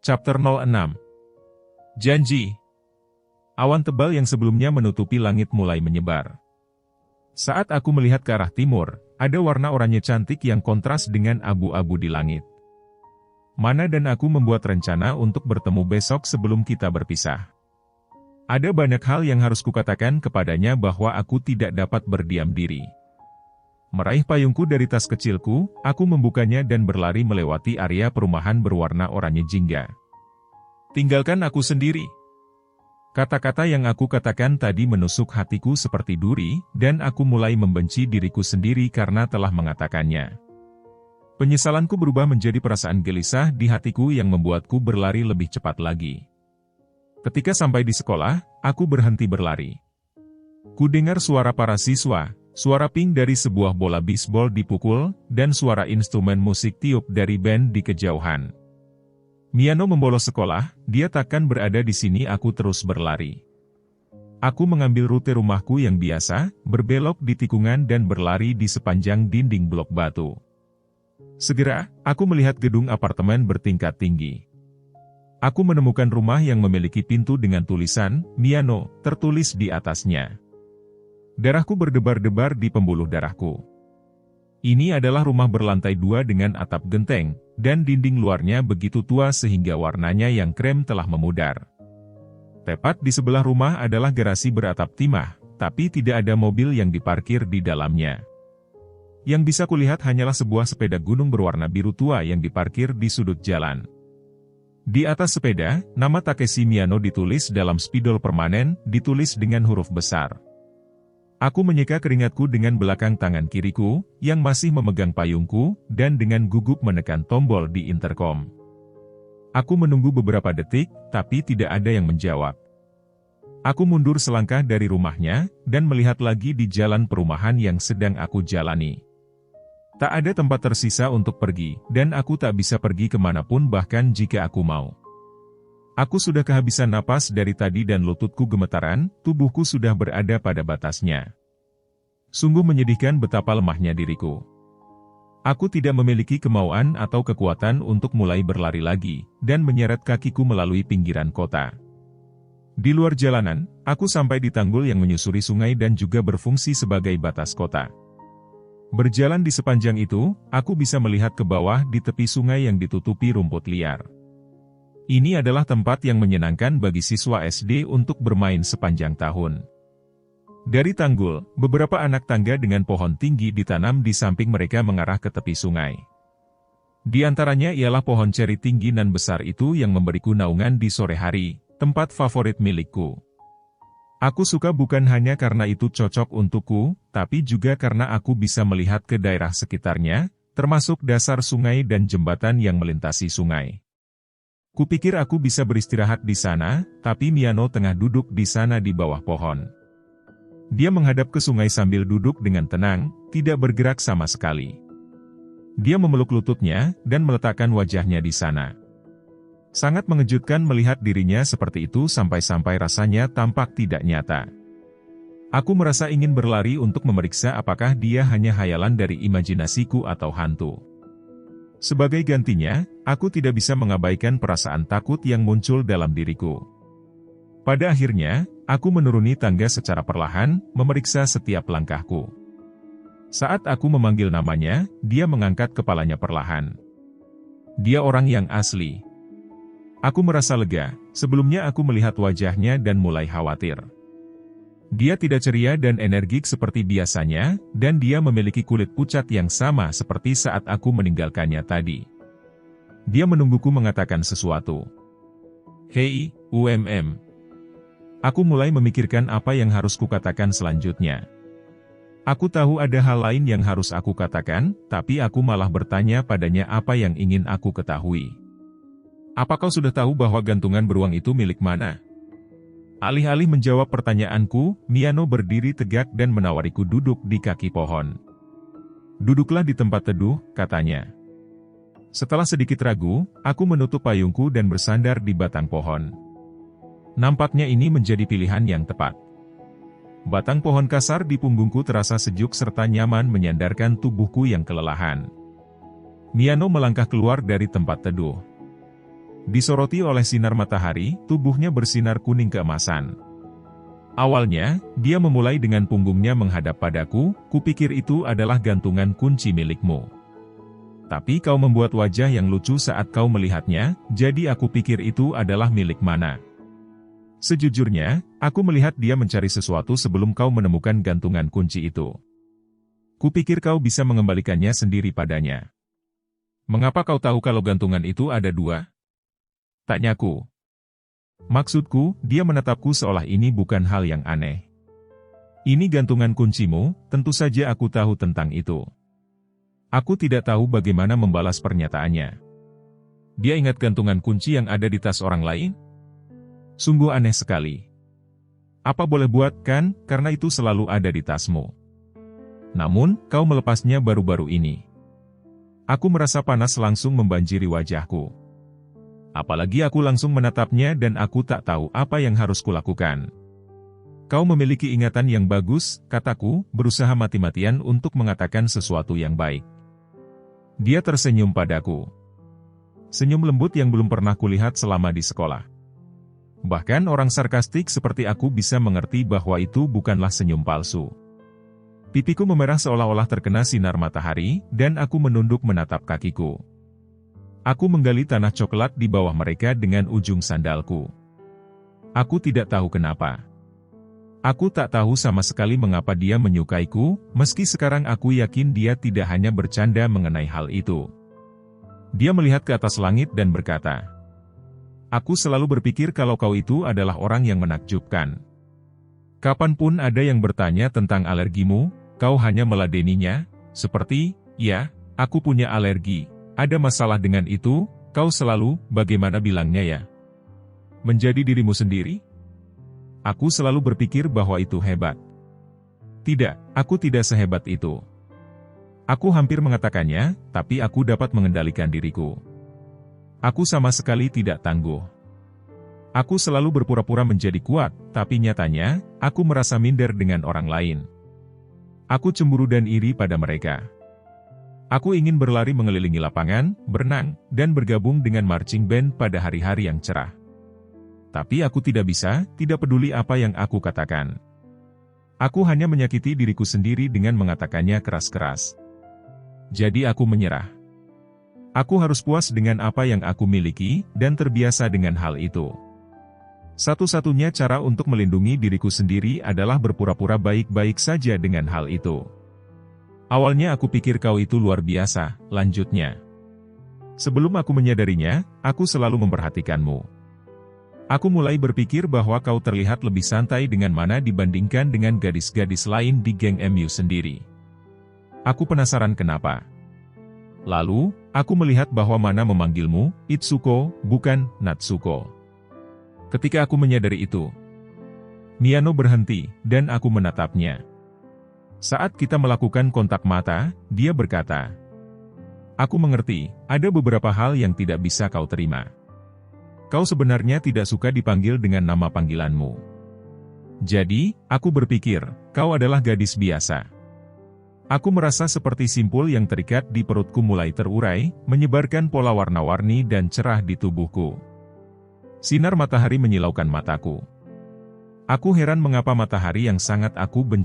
Chapter 06. Janji. Awan tebal yang sebelumnya menutupi langit mulai menyebar. Saat aku melihat ke arah timur, ada warna oranye cantik yang kontras dengan abu-abu di langit. Mana dan aku membuat rencana untuk bertemu besok sebelum kita berpisah. Ada banyak hal yang harus kukatakan kepadanya bahwa aku tidak dapat berdiam diri. Meraih payungku dari tas kecilku, aku membukanya dan berlari melewati area perumahan berwarna oranye jingga. Tinggalkan aku sendiri. Kata-kata yang aku katakan tadi menusuk hatiku seperti duri, dan aku mulai membenci diriku sendiri karena telah mengatakannya. Penyesalanku berubah menjadi perasaan gelisah di hatiku yang membuatku berlari lebih cepat lagi. Ketika sampai di sekolah, aku berhenti berlari. Kudengar suara para siswa. Suara ping dari sebuah bola bisbol dipukul, dan suara instrumen musik tiup dari band di kejauhan. Miyano membolos sekolah, dia takkan berada di sini. Aku terus berlari. Aku mengambil rute rumahku yang biasa, berbelok di tikungan dan berlari di sepanjang dinding blok batu. Segera, aku melihat gedung apartemen bertingkat tinggi. Aku menemukan rumah yang memiliki pintu dengan tulisan, Miyano, tertulis di atasnya. Darahku berdebar-debar di pembuluh darahku. Ini adalah rumah berlantai 2 dengan atap genteng, dan dinding luarnya begitu tua sehingga warnanya yang krem telah memudar. Tepat di sebelah rumah adalah garasi beratap timah, tapi tidak ada mobil yang diparkir di dalamnya. Yang bisa kulihat hanyalah sebuah sepeda gunung berwarna biru tua yang diparkir di sudut jalan. Di atas sepeda, nama Takeshi Miyano ditulis dalam spidol permanen, ditulis dengan huruf besar. Aku menyeka keringatku dengan belakang tangan kiriku, yang masih memegang payungku, dan dengan gugup menekan tombol di interkom. Aku menunggu beberapa detik, tapi tidak ada yang menjawab. Aku mundur selangkah dari rumahnya, dan melihat lagi di jalan perumahan yang sedang aku jalani. Tak ada tempat tersisa untuk pergi, dan aku tak bisa pergi kemanapun bahkan jika aku mau. Aku sudah kehabisan napas dari tadi dan lututku gemetaran, tubuhku sudah berada pada batasnya. Sungguh menyedihkan betapa lemahnya diriku. Aku tidak memiliki kemauan atau kekuatan untuk mulai berlari lagi, dan menyeret kakiku melalui pinggiran kota. Di luar jalanan, aku sampai di tanggul yang menyusuri sungai dan juga berfungsi sebagai batas kota. Berjalan di sepanjang itu, aku bisa melihat ke bawah di tepi sungai yang ditutupi rumput liar. Ini adalah tempat yang menyenangkan bagi siswa SD untuk bermain sepanjang tahun. Dari tanggul, beberapa anak tangga dengan pohon tinggi ditanam di samping mereka mengarah ke tepi sungai. Di antaranya ialah pohon ceri tinggi nan besar itu yang memberiku naungan di sore hari, tempat favorit milikku. Aku suka bukan hanya karena itu cocok untukku, tapi juga karena aku bisa melihat ke daerah sekitarnya, termasuk dasar sungai dan jembatan yang melintasi sungai. Kupikir aku bisa beristirahat di sana, tapi Miyano tengah duduk di sana di bawah pohon. Dia menghadap ke sungai sambil duduk dengan tenang, tidak bergerak sama sekali. Dia memeluk lututnya, dan meletakkan wajahnya di sana. Sangat mengejutkan melihat dirinya seperti itu sampai-sampai rasanya tampak tidak nyata. Aku merasa ingin berlari untuk memeriksa apakah dia hanya hayalan dari imajinasiku atau hantu. Sebagai gantinya, aku tidak bisa mengabaikan perasaan takut yang muncul dalam diriku. Pada akhirnya, aku menuruni tangga secara perlahan, memeriksa setiap langkahku. Saat aku memanggil namanya, dia mengangkat kepalanya perlahan. Dia orang yang asli. Aku merasa lega, sebelumnya aku melihat wajahnya dan mulai khawatir. Dia tidak ceria dan energik seperti biasanya, dan dia memiliki kulit pucat yang sama seperti saat aku meninggalkannya tadi. Dia menungguku mengatakan sesuatu. Hei, Aku mulai memikirkan apa yang harus kukatakan selanjutnya. Aku tahu ada hal lain yang harus aku katakan, tapi aku malah bertanya padanya apa yang ingin aku ketahui. Apa kau sudah tahu bahwa gantungan beruang itu milik mana? Alih-alih menjawab pertanyaanku, Miyano berdiri tegak dan menawariku duduk di kaki pohon. Duduklah di tempat teduh, katanya. Setelah sedikit ragu, aku menutup payungku dan bersandar di batang pohon. Nampaknya ini menjadi pilihan yang tepat. Batang pohon kasar di punggungku terasa sejuk serta nyaman menyandarkan tubuhku yang kelelahan. Miyano melangkah keluar dari tempat teduh. Disoroti oleh sinar matahari, tubuhnya bersinar kuning keemasan. Awalnya, dia memulai dengan punggungnya menghadap padaku, kupikir itu adalah gantungan kunci milikmu. Tapi kau membuat wajah yang lucu saat kau melihatnya, jadi aku pikir itu adalah milik Mana. Sejujurnya, aku melihat dia mencari sesuatu sebelum kau menemukan gantungan kunci itu. Kupikir kau bisa mengembalikannya sendiri padanya. Mengapa kau tahu kalau gantungan itu ada 2? Tanyaku. Maksudku, dia menatapku seolah ini bukan hal yang aneh. Ini gantungan kuncimu, tentu saja aku tahu tentang itu. Aku tidak tahu bagaimana membalas pernyataannya. Dia ingat gantungan kunci yang ada di tas orang lain? Sungguh aneh sekali. Apa boleh buat kan, karena itu selalu ada di tasmu. Namun, kau melepasnya baru-baru ini. Aku merasa panas langsung membanjiri wajahku. Apalagi aku langsung menatapnya dan aku tak tahu apa yang harus kulakukan. Kau memiliki ingatan yang bagus, kataku, berusaha mati-matian untuk mengatakan sesuatu yang baik. Dia tersenyum padaku. Senyum lembut yang belum pernah kulihat selama di sekolah. Bahkan orang sarkastik seperti aku bisa mengerti bahwa itu bukanlah senyum palsu. Pipiku memerah seolah-olah terkena sinar matahari, dan aku menunduk menatap kakiku. Aku menggali tanah coklat di bawah mereka dengan ujung sandalku. Aku tidak tahu kenapa. Aku tak tahu sama sekali mengapa dia menyukaiku, meski sekarang aku yakin dia tidak hanya bercanda mengenai hal itu. Dia melihat ke atas langit dan berkata, "Aku selalu berpikir kalau kau itu adalah orang yang menakjubkan. Kapanpun ada yang bertanya tentang alergimu, kau hanya meladeninya, seperti, ya, aku punya alergi. Ada masalah dengan itu, kau selalu, bagaimana bilangnya ya? Menjadi dirimu sendiri?" Aku selalu berpikir bahwa itu hebat. Tidak, aku tidak sehebat itu. Aku hampir mengatakannya, tapi aku dapat mengendalikan diriku. Aku sama sekali tidak tangguh. Aku selalu berpura-pura menjadi kuat, tapi nyatanya, aku merasa minder dengan orang lain. Aku cemburu dan iri pada mereka. Aku ingin berlari mengelilingi lapangan, berenang, dan bergabung dengan marching band pada hari-hari yang cerah. Tapi aku tidak bisa, tidak peduli apa yang aku katakan. Aku hanya menyakiti diriku sendiri dengan mengatakannya keras-keras. Jadi aku menyerah. Aku harus puas dengan apa yang aku miliki, dan terbiasa dengan hal itu. Satu-satunya cara untuk melindungi diriku sendiri adalah berpura-pura baik-baik saja dengan hal itu. Awalnya aku pikir kau itu luar biasa, lanjutnya. Sebelum aku menyadarinya, aku selalu memperhatikanmu. Aku mulai berpikir bahwa kau terlihat lebih santai dengan Mana dibandingkan dengan gadis-gadis lain di geng MU sendiri. Aku penasaran kenapa. Lalu, aku melihat bahwa Mana memanggilmu, Itsuko, bukan, Natsuko. Ketika aku menyadari itu, Miyano berhenti, dan aku menatapnya. Saat kita melakukan kontak mata, dia berkata, "Aku mengerti, ada beberapa hal yang tidak bisa kau terima. Kau sebenarnya tidak suka dipanggil dengan nama panggilanmu. Jadi, aku berpikir, kau adalah gadis biasa." Aku merasa seperti simpul yang terikat di perutku mulai terurai, menyebarkan pola warna-warni dan cerah di tubuhku. Sinar matahari menyilaukan mataku. Aku heran mengapa matahari yang sangat aku benci